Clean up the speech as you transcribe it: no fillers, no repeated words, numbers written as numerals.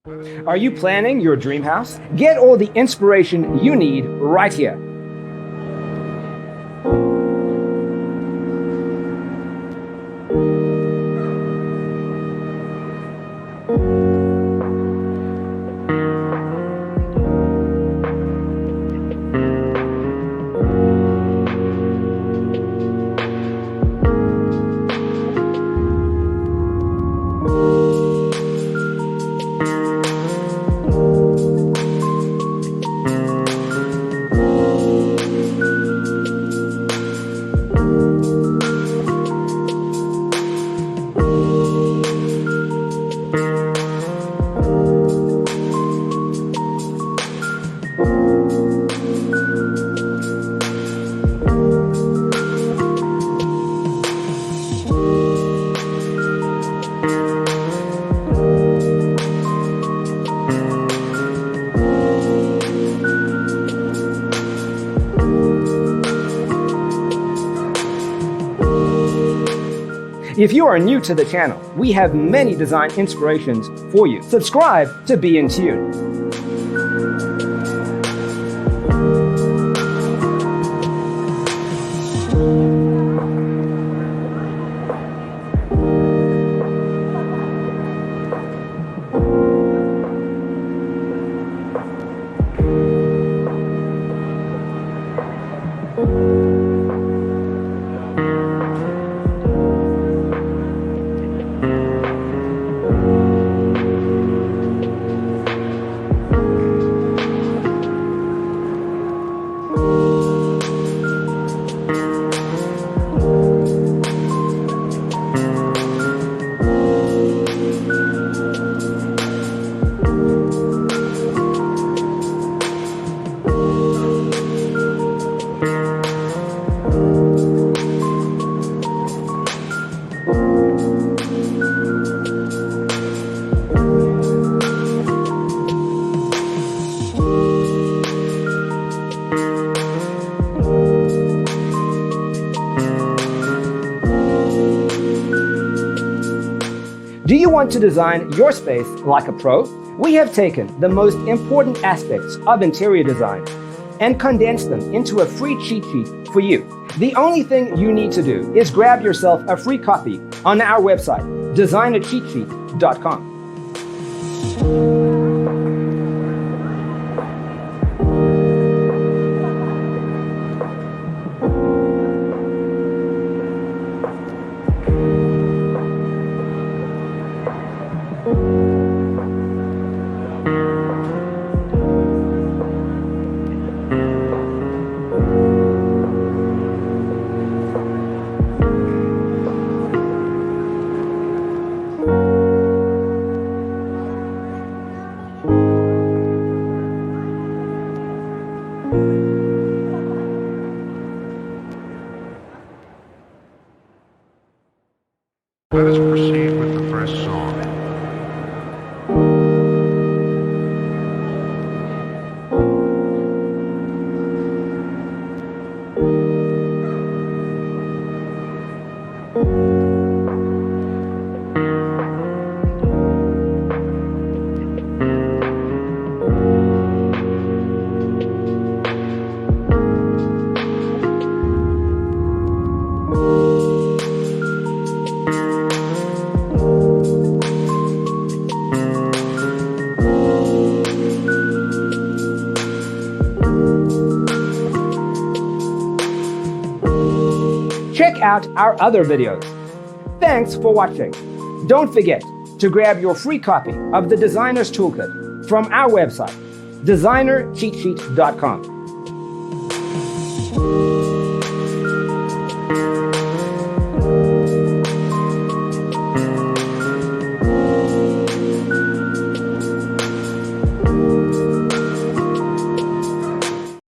Are you planning your dream house? Get all the inspiration you need right here. If you are new to the channel, we have many design inspirations for you. Subscribe to be in tune. Do you want to design your space like a pro? We have taken the most important aspects of interior design and condensed them into a free cheat sheet for you. The only thing you need to do is grab yourself a free copy on our website, designercheatsheet.com. Let us proceed with the first song. Check out our other videos. Thanks for watching. Don't forget to grab your free copy of the Designer's Toolkit from our website, designercheatsheet.com.